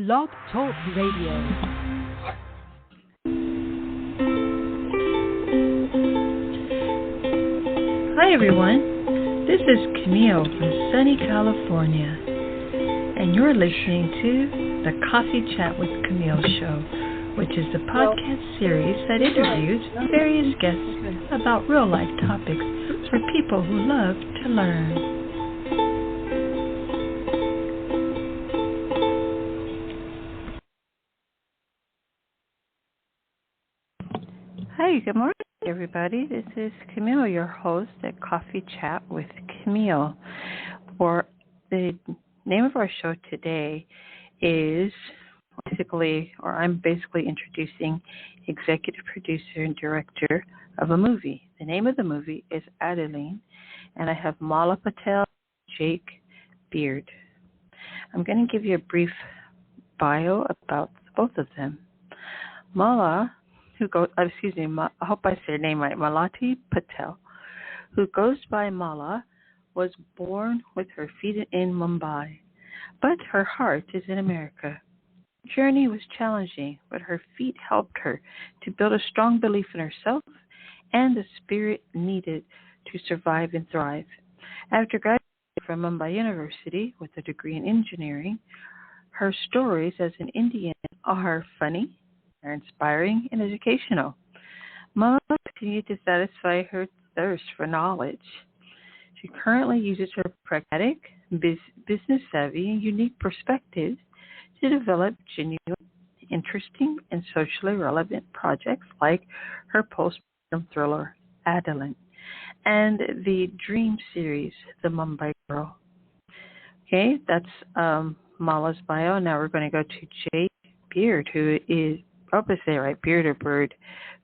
Blog Talk Radio. Hi everyone, this is Camille from sunny California, and you're listening to the Coffee Chat with Camille show, which is the podcast series that interviews various guests about real-life topics for people who love to learn. Hi, good morning, everybody. This is Camille, your host at Coffee Chat with Camille. Or the name of our show today is I'm basically introducing executive producer and director of a movie. The name of the movie is Adalynn, and I have Malati Patil, Jake, Byrd. I'm going to give you a brief bio about both of them. I hope I say her name right, Malati Patil, who goes by Mala, was born with her feet in Mumbai, but her heart is in America. Her journey was challenging, but her feet helped her to build a strong belief in herself and the spirit needed to survive and thrive. After graduating from Mumbai University with a degree in engineering, her stories as an Indian are funny, are inspiring, and educational. Mala continued to satisfy her thirst for knowledge. She currently uses her pragmatic, business savvy, and unique perspectives to develop genuine, interesting, and socially relevant projects like her postpartum thriller, Adalynn, and the Dream series, The Mumbai Girl. Okay, that's Mala's bio. Now we're going to go to Jake Byrd, who is, I hope I say it right, Byrd or Byrd,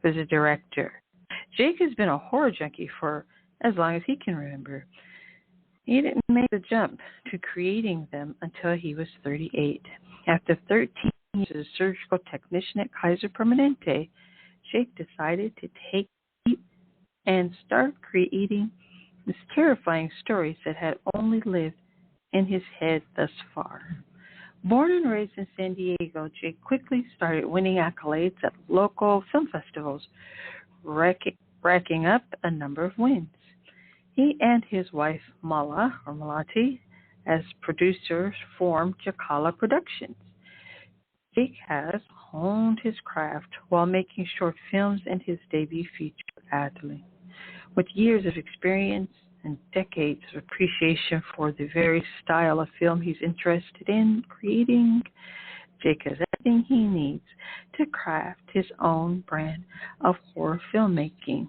who's a director. Jake has been a horror junkie for as long as he can remember. He didn't make the jump to creating them until he was 38. After 13 years as a surgical technician at Kaiser Permanente, Jake decided to take a leap and start creating these terrifying stories that had only lived in his head thus far. Born and raised in San Diego, Jake quickly started winning accolades at local film festivals, racking up a number of wins. He and his wife, Malati, as producers, formed Jacala Productions. Jake has honed his craft while making short films and his debut feature, Adalynn. With years of experience and decades of appreciation for the very style of film he's interested in creating, Jake has everything he needs to craft his own brand of horror filmmaking.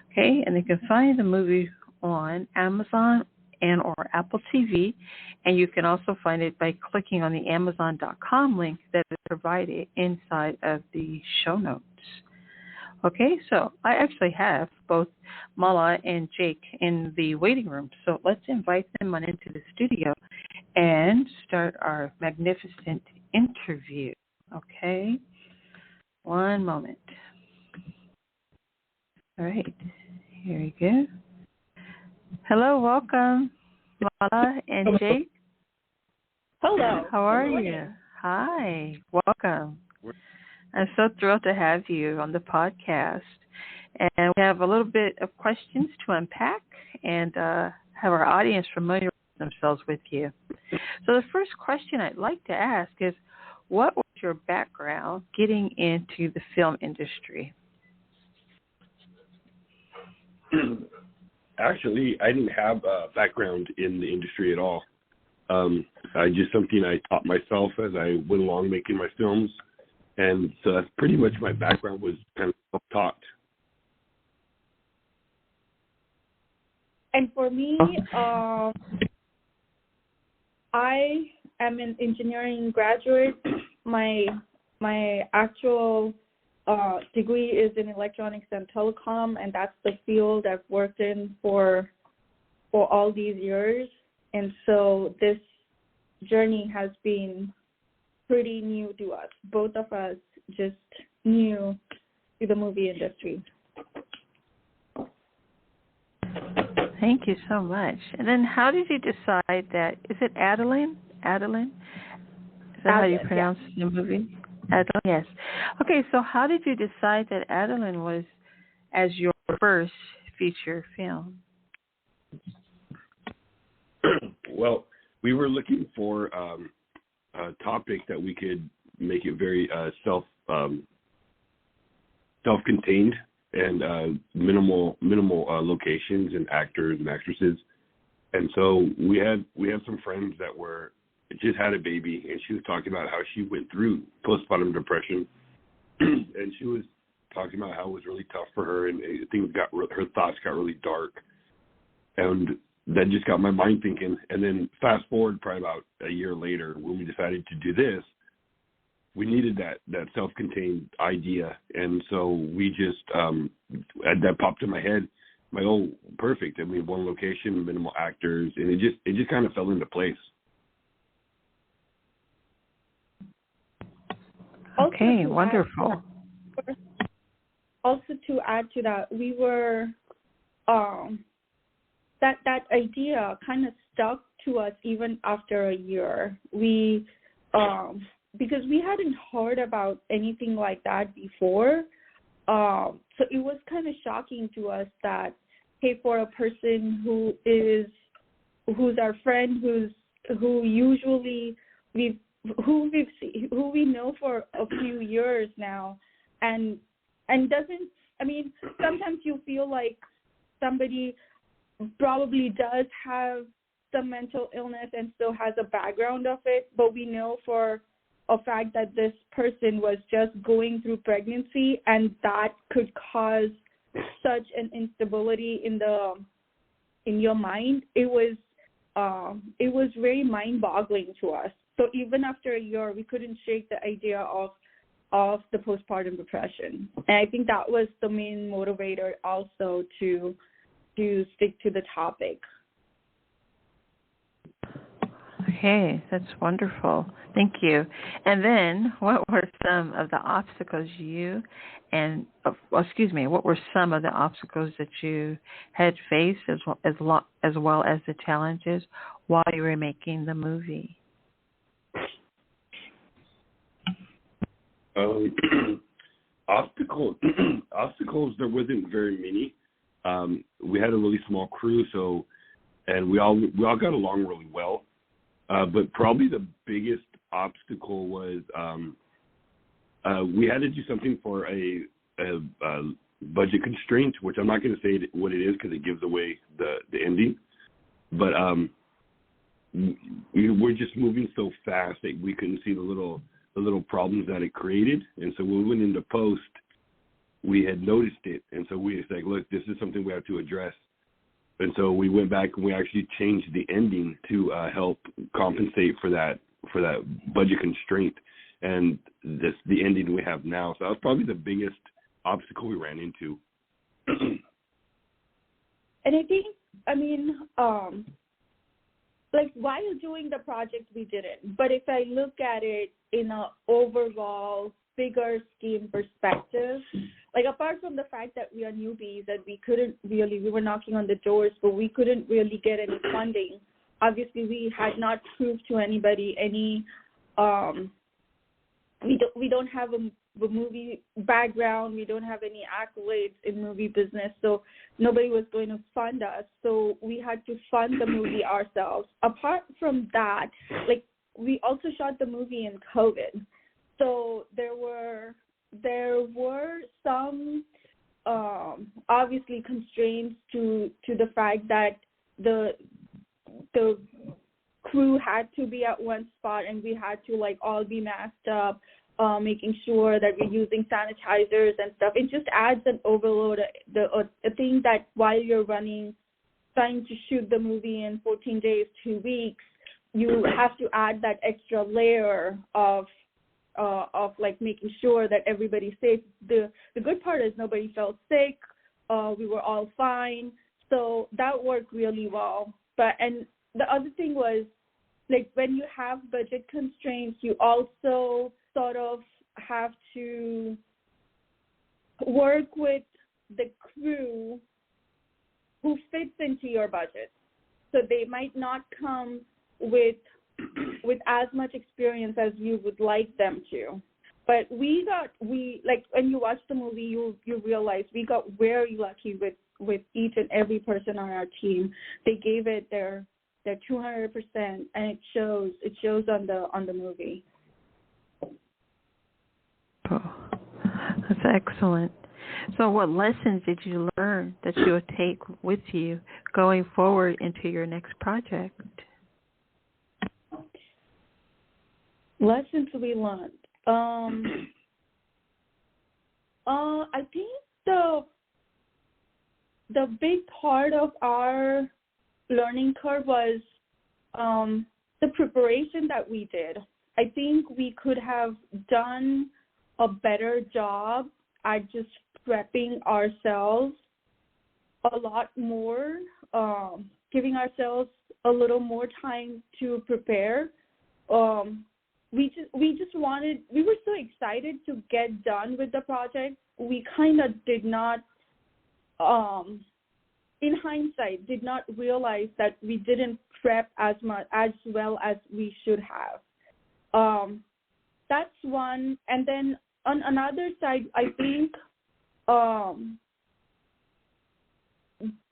Okay, and you can find the movie on Amazon and or Apple TV, and you can also find it by clicking on the Amazon.com link that is provided inside of the show notes. Okay, so I actually have both Mala and Jake in the waiting room, so let's invite them on into the studio and start our magnificent interview. Okay, one moment. All right, here we go. Hello, welcome, Mala and Jake. Hello. How are you? Hi, welcome. I'm so thrilled to have you on the podcast. And we have a little bit of questions to unpack and have our audience familiarize themselves with you. So the first question I'd like to ask is, what was your background getting into the film industry? Actually, I didn't have a background in the industry at all. Just something I taught myself as I went along making my films. And so that's pretty much my background, was kind of self-taught. And for me, I am an engineering graduate. My actual degree is in electronics and telecom, and that's the field I've worked in for all these years. And so this journey has been pretty new to us. Both of us just new to the movie industry. Thank you so much. And then how did you decide that, is it Adalynn? Adalynn? Is that how you Adalynn, pronounce the movie? Adalynn, yes. Okay, so how did you decide that Adalynn was as your first feature film? Well, we were looking for a topic that we could make it very self-contained and minimal locations and actors and actresses. And so we had some friends that were just had a baby, and she was talking about how she went through postpartum depression, and she was talking about how it was really tough for her, and her thoughts got really dark, and that just got my mind thinking. And then fast forward probably about a year later, when we decided to do this, we needed that self-contained idea, and so we just that popped in my head. I'm like, oh, perfect. I mean, one location, minimal actors, and it just kind of fell into place. Okay, wonderful. Also, to add to that, we were that idea kind of stuck to us even after a year. We because we hadn't heard about anything like that before, so it was kind of shocking to us that, hey, for a person who's our friend, who we know for a few years now, and doesn't. I mean, sometimes you feel like somebody probably does have some mental illness and still has a background of it, but we know for a fact that this person was just going through pregnancy, and that could cause such an instability in your mind. It was very mind-boggling to us. So even after a year, we couldn't shake the idea of the postpartum depression, and I think that was the main motivator also to stick to the topic. Okay, that's wonderful. Thank you. And then, what were some of the obstacles what were some of the obstacles that you had faced, as well as the challenges while you were making the movie? Obstacles, there wasn't very many. We had a really small crew, and we all got along really well. But probably the biggest obstacle was we had to do something for a budget constraint, which I'm not going to say what it is because it gives away the ending. But we were just moving so fast that we couldn't see the little problems that it created. And so when we went into post, we had noticed it, and so we was like, look, this is something we have to address. And so we went back and we actually changed the ending to help compensate for that budget constraint, and the ending we have now. So that was probably the biggest obstacle we ran into. And I think, like while doing the project, we didn't. But if I look at it in an overall bigger scheme perspective, like apart from the fact that we are newbies and we were knocking on the doors, but we couldn't really get any funding. Obviously, we had not proved to anybody any. We don't have a movie background. We don't have any accolades in movie business, so nobody was going to fund us. So we had to fund the movie ourselves. Apart from that, like we also shot the movie in COVID. So there were some obviously constraints to the fact that the crew had to be at one spot, and we had to like all be masked up, making sure that we're using sanitizers and stuff. It just adds an overload. A thing that while you're trying to shoot the movie in 14 days, 2 weeks, you have to add that extra layer of like making sure that everybody's safe. The good part is nobody felt sick. We were all fine. So that worked really well. And the other thing was, like, when you have budget constraints, you also sort of have to work with the crew who fits into your budget. So they might not come with with as much experience as you would like them to. But we like when you watch the movie, you realize we got very lucky with each and every person on our team. They gave it their 200%, and it shows on the movie. Oh, that's excellent. So what lessons did you learn that you will take with you going forward into your next project? Lessons we learned. I think the big part of our learning curve was the preparation that we did. I think we could have done a better job at just prepping ourselves a lot more, giving ourselves a little more time to prepare. We were so excited to get done with the project. We kind of did not, in hindsight, did not realize that we didn't prep as well as we should have. That's one. And then on another side, I think,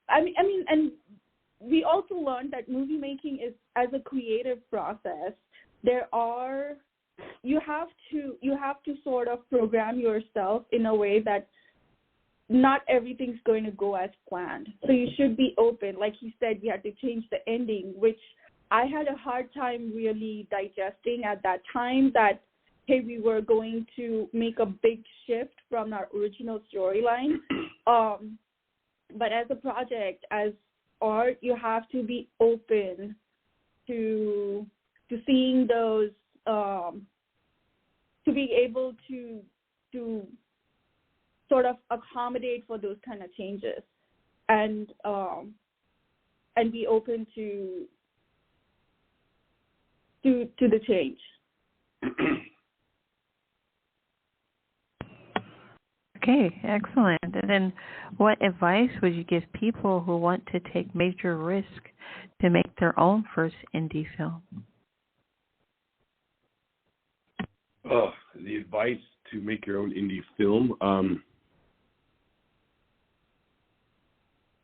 and we also learned that movie making is as a creative process. You have to sort of program yourself in a way that not everything's going to go as planned. So you should be open. Like you said, we had to change the ending, which I had a hard time really digesting at that time, that, hey, we were going to make a big shift from our original storyline. But as a project, as art, you have to be open to seeing those, to be able to sort of accommodate for those kind of changes, and be open to the change. Okay, excellent. And then what advice would you give people who want to take major risk to make their own first indie film? The advice to make your own indie film,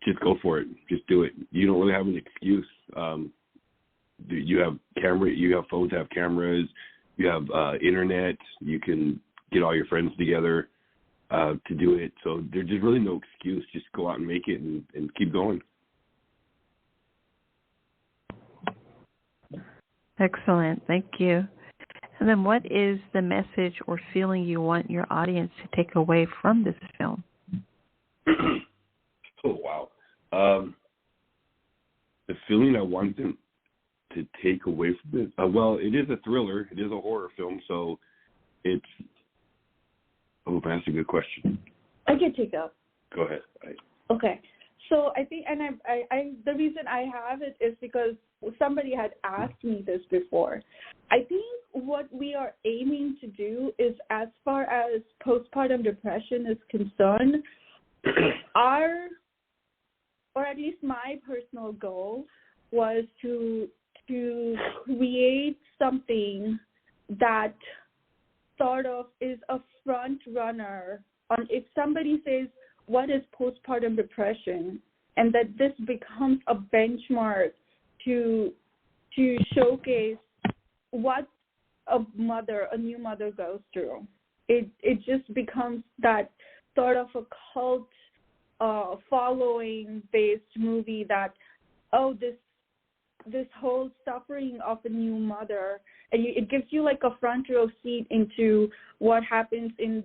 just go for it. Just do it. You don't really have an excuse. You have phones, have cameras, you have internet. You can get all your friends together to do it. So there's just really no excuse. Just go out and make it and keep going. Excellent. Thank you. And then what is the message or feeling you want your audience to take away from this film? Oh, wow. The feeling I want them to take away from this, well, it is a thriller. It is a horror film, so it's... Oh, that's a good question. I can take up. Go ahead. Okay. So I think, and I the reason I have it is because somebody had asked me this before. I think what we are aiming to do is, as far as postpartum depression is concerned, or at least my personal goal was to create something that sort of is a front runner on, if somebody says, what is postpartum depression, and that this becomes a benchmark to showcase what a new mother goes through. It just becomes that sort of a cult following based movie that, this whole suffering of a new mother, and it gives you like a front row seat into what happens in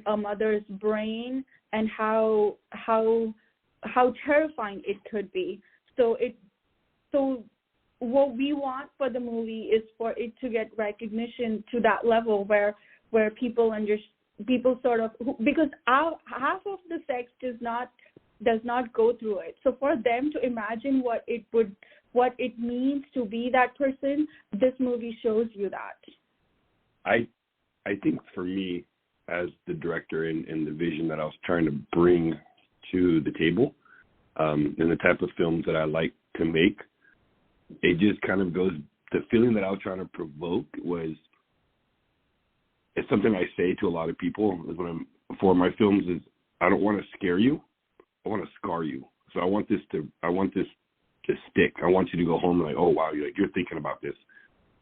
a mother's brain and how terrifying it could be. So what we want for the movie is for it to get recognition to that level where people sort of, because half of the sex does not go through it. So for them to imagine what it means to be that person, this movie shows you that. I think for me, as the director and the vision that I was trying to bring to the table, and the type of films that I like to make, it just kind of goes feeling that I was trying to provoke was, it's something I say to a lot of people is for my films is, I don't want to scare you, I want to scar you. So I want this to stick. I want you to go home and like, oh wow, you're thinking about this.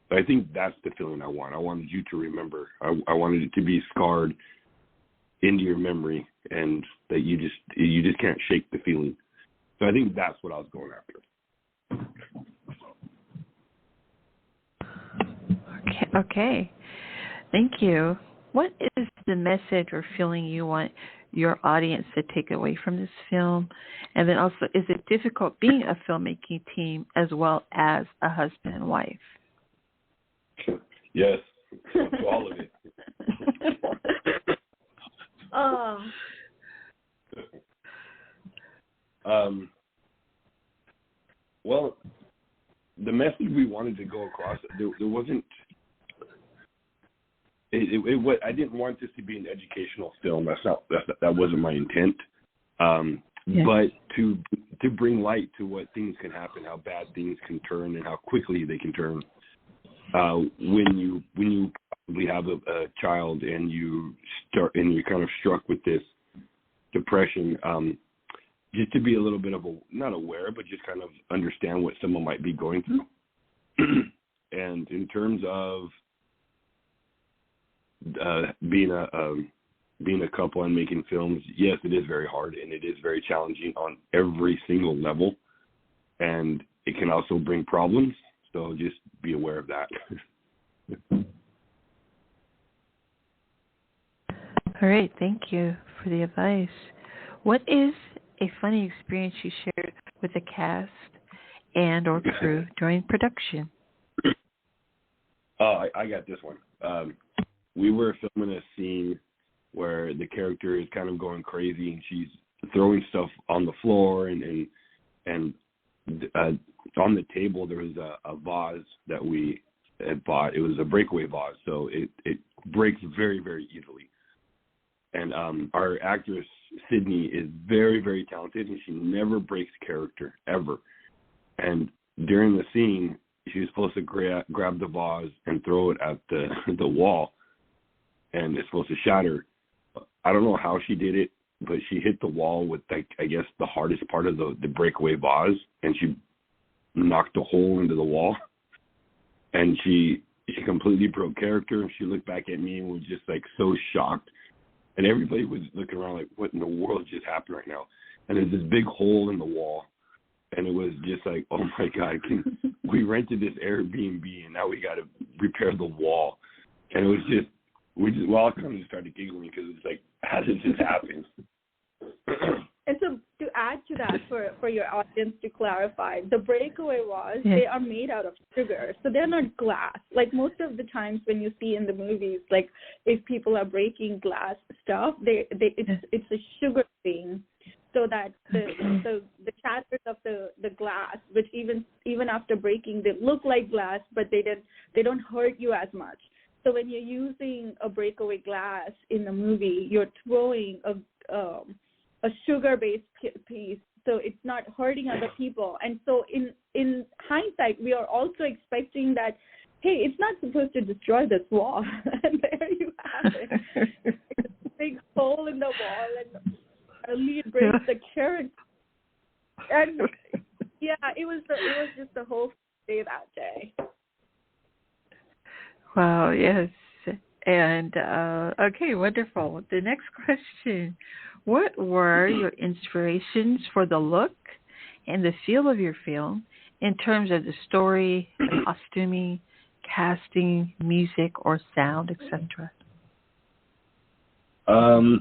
But I think that's the feeling I want. I wanted you to remember. I wanted it to be scarred into your memory, and that you just can't shake the feeling. So I think that's what I was going after. Okay. Thank you. What is the message or feeling you want your audience to take away from this film? And then also, is it difficult being a filmmaking team as well as a husband and wife? Yes, all of it. Well, the message we wanted to go across, there wasn't. I didn't want this to be an educational film. That wasn't my intent. Yes. But to bring light to what things can happen, how bad things can turn, and how quickly they can turn. When you probably have a child and you're kind of struck with this depression, just to be a little bit of not aware, but just kind of understand what someone might be going through. And in terms of being a couple and making films, yes, it is very hard and it is very challenging on every single level, and it can also bring problems. So just be aware of that. All right. Thank you for the advice. What is a funny experience you shared with the cast and or crew during production? I got this one. We were filming a scene where the character is kind of going crazy and she's throwing stuff on the floor and on the table there was a vase that we had bought. It was a breakaway vase, so it breaks very, very easily. And our actress Sydney is very, very talented, and she never breaks character ever. And during the scene, she was supposed to grab the vase and throw it at the wall, and it's supposed to shatter. I don't know how she did it, but she hit the wall with, I guess, the hardest part of the breakaway vase, and she knocked a hole into the wall. And she completely broke character, and she looked back at me and was just so shocked. And everybody was looking around like, what in the world just happened right now? And there's this big hole in the wall. And it was just like, oh, my God, we rented this Airbnb, and now we got to repair the wall. And it was just, we all kind of just started giggling because it's like, how did this happen? And so to add to that, for your audience to clarify, the breakaway vase, they are made out of sugar. So they're not glass. Like most of the times when you see in the movies, like if people are breaking glass stuff, it's a sugar thing. So that the shatters of the glass, which even after breaking, they look like glass, but they don't hurt you as much. So when you're using a breakaway glass in the movie, you're throwing a sugar-based piece, so it's not hurting other people. And so in hindsight, we are also expecting that, hey, it's not supposed to destroy this wall. And there you have it. It's a big hole in the wall, and a lead breaks the character. And yeah, it was just a whole day that day. Wow, yes. And okay, wonderful. The next question. What were your inspirations for the look and the feel of your film in terms of the story, the costuming, casting, music, or sound, etc.? The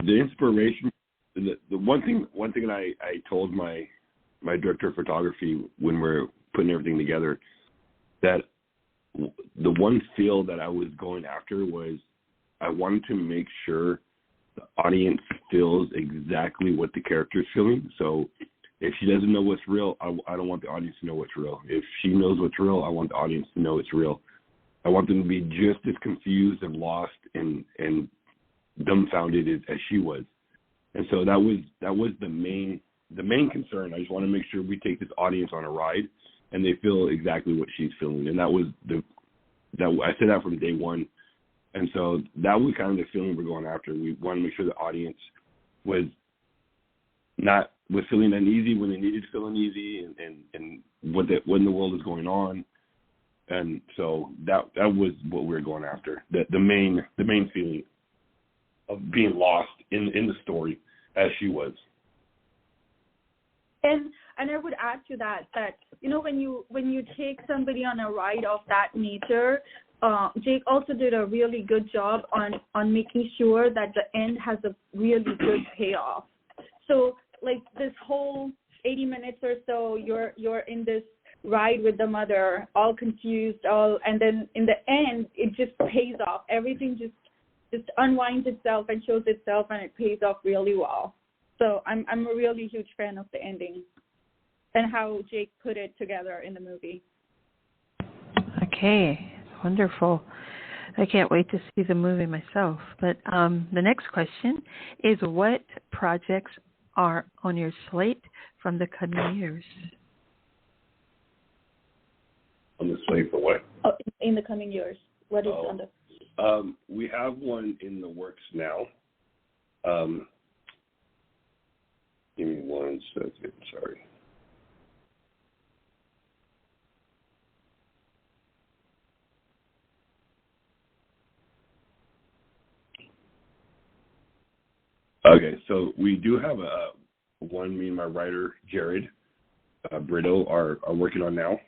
inspiration, the one thing that I told my director of photography when we're putting everything together, that the one feel that I was going after was I wanted to make sure the audience feels exactly what the character is feeling. So if she doesn't know what's real, I don't want the audience to know what's real. If she knows what's real, I want the audience to know it's real. I want them to be just as confused and lost and dumbfounded as she was. And so that was the main concern. I just want to make sure we take this audience on a ride and they feel exactly what she's feeling. And that was I said that from day one. And so that was kind of the feeling we're going after. We want to make sure the audience was feeling uneasy when they needed to feel uneasy, and what in the world is going on. And so that was what we were going after. The main feeling of being lost in the story as she was. And I would add to that when you take somebody on a ride of that nature, Jake also did a really good job on making sure that the end has a really good payoff. So like this whole 80 minutes or so, you're in this ride with the mother, all confused, and then in the end it just pays off. Everything just unwinds itself and shows itself, and it pays off really well. So I'm a really huge fan of the ending and how Jake put it together in the movie. Okay, wonderful. I can't wait to see the movie myself. But the next question is, what projects are on your slate from the coming years? On the slate for what? Oh, in the coming years. What is on the... We have one in the works now. Give me 1 second, sorry. Okay, so we do have one me and my writer, Jared Brito, are working on now.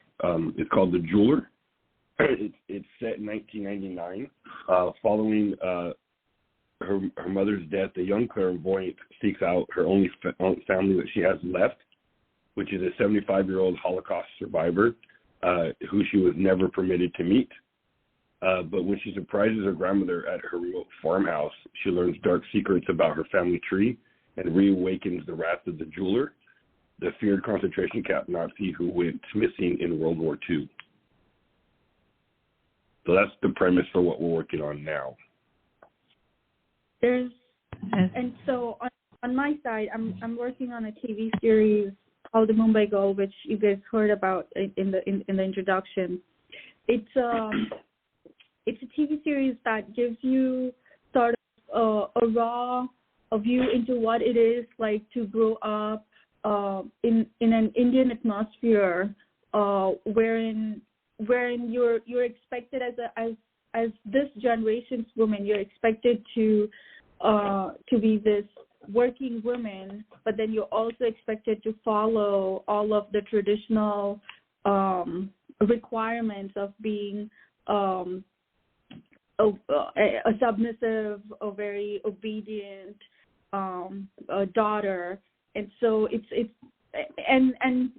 It's called The Jeweler. It's set in 1999. Following her mother's death, the young clairvoyant seeks out her only family that she has left, which is a 75-year-old Holocaust survivor who she was never permitted to meet. But when she surprises her grandmother at her remote farmhouse, she learns dark secrets about her family tree and reawakens the wrath of the jeweler, the feared concentration camp Nazi who went missing in World War II. So that's the premise for what we're working on now. And so on my side, I'm working on a TV series called the Mumbai Girl, which you guys heard about in the introduction. It's a TV series that gives you sort of a view into what it is like to grow up in an Indian atmosphere, wherein you're expected as this generation's woman, you're expected to be this working woman, but then you're also expected to follow all of the traditional requirements of being a submissive, a very obedient daughter. And so it's and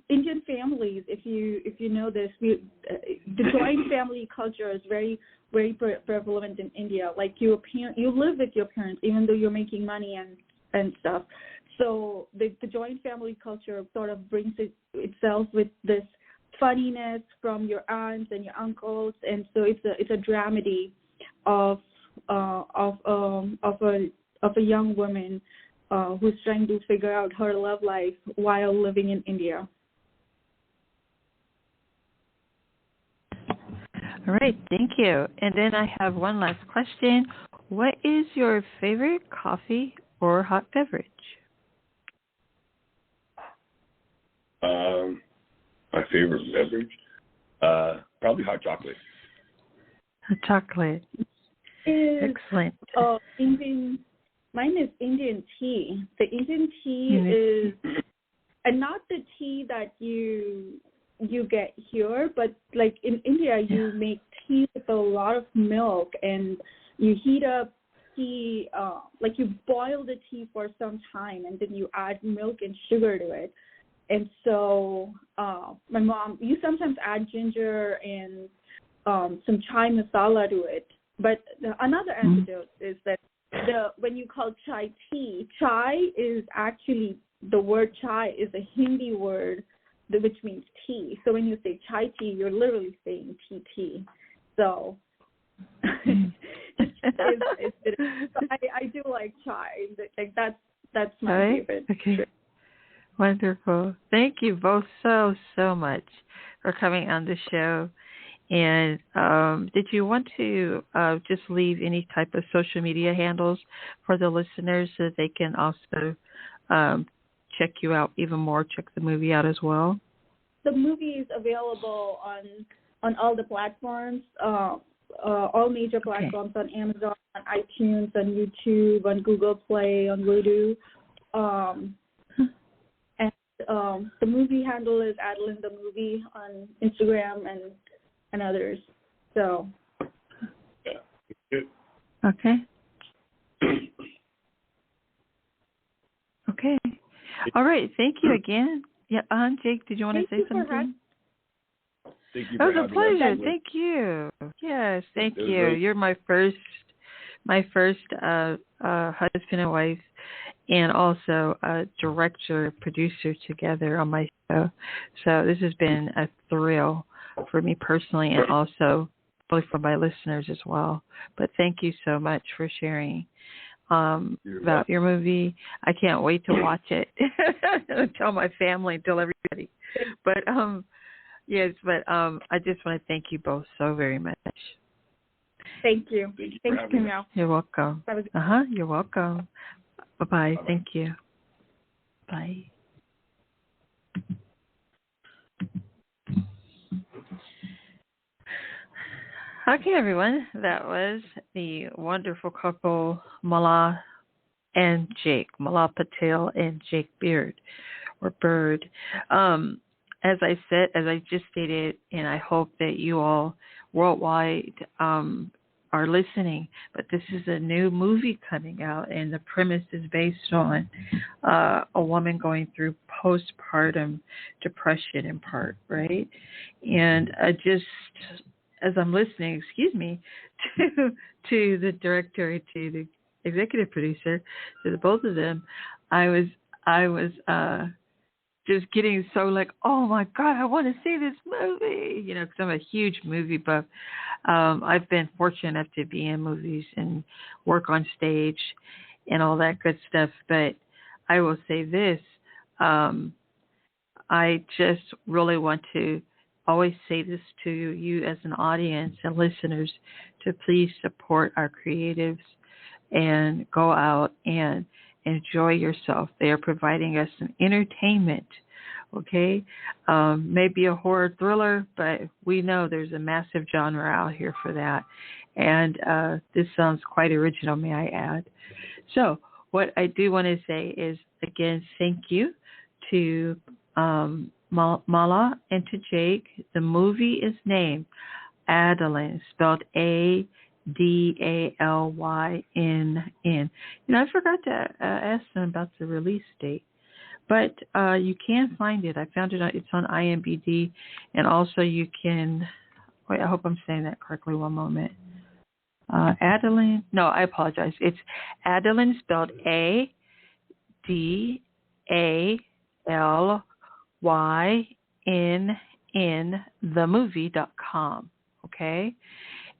Indian families, if you know this, the joint family culture is very, very prevalent in India. Like you live with your parents even though you're making money and stuff. So the joint family culture sort of brings itself with this funniness from your aunts and your uncles, and so it's a dramedy of a young woman who's trying to figure out her love life while living in India. All right, thank you. And then I have one last question. What is your favorite coffee or hot beverage? My favorite beverage? Probably hot chocolate. Hot chocolate. Excellent. Mine is Indian tea. The Indian tea is, and not the tea that you get here, but like in India, you make tea with a lot of milk, and you heat up tea, like you boil the tea for some time, and then you add milk and sugar to it. And so my mom, you sometimes add ginger and some chai masala to it. But another anecdote is that when you call chai tea, chai is actually, the word chai is a Hindi word which means tea. So when you say chai tea, you're literally saying tea. So I do like chai. Like that's my favorite. Okay. Wonderful. Thank you both so much for coming on the show. And did you want to just leave any type of social media handles for the listeners so that they can also check you out even more, check the movie out as well? The movie is available on all the platforms, all major platforms, on Amazon, on iTunes, on YouTube, on Google Play, on Vudu. And the movie handle is Adalynn the Movie on Instagram and others. So. Okay. Okay. All right. Thank you again. Yeah, Jake, did you want to say something? Thank you. It was a pleasure. Thank you. Yes, thank you. Great. You're my first husband and wife, and also a director, producer together on my show. So this has been a thrill for me personally, and also probably for my listeners as well. But thank you so much for sharing about your movie. I can't wait to watch it. Tell my family, tell everybody. But yes, but I just want to thank you both so very much. Thank you. Thanks, Camille. You're welcome. You're welcome. Bye-bye. Thank you. Bye. Okay, everyone. That was the wonderful couple, Malati and Jake, Malati Patil and Jake Byrd, or Byrd. As I just stated, and I hope that you all worldwide are listening, but this is a new movie coming out, and the premise is based on a woman going through postpartum depression in part, right? And as I'm listening, to the director, to the executive producer, to the both of them, I was just getting so like, oh my God, I want to see this movie, because I'm a huge movie buff. I've been fortunate enough to be in movies and work on stage and all that good stuff. But I will say this, I just really want to always say this to you as an audience and listeners, to please support our creatives and go out and enjoy yourself. They are providing us some entertainment, okay? Maybe a horror thriller, but we know there's a massive genre out here for that. And this sounds quite original, may I add. So what I do want to say is, again, thank you to Mala and to Jake. The movie is named Adalynn, spelled Adalynn. I forgot to ask them about the release date, but you can find it. I found it. It's on IMDb, and also you can. Wait, I hope I'm saying that correctly. One moment. Adalynn. No, I apologize. It's Adalynn, spelled ADALYNN, themovie.com. Okay.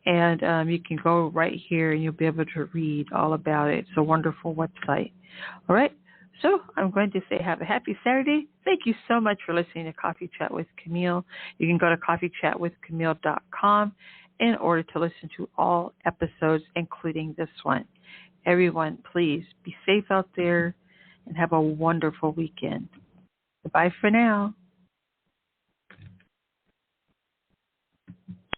And you can go right here and you'll be able to read all about it. It's a wonderful website. All right. So I'm going to say have a happy Saturday. Thank you so much for listening to Coffee Chat with Camille. You can go to coffeechatwithcamille.com in order to listen to all episodes, including this one. Everyone, please be safe out there and have a wonderful weekend. Bye for now.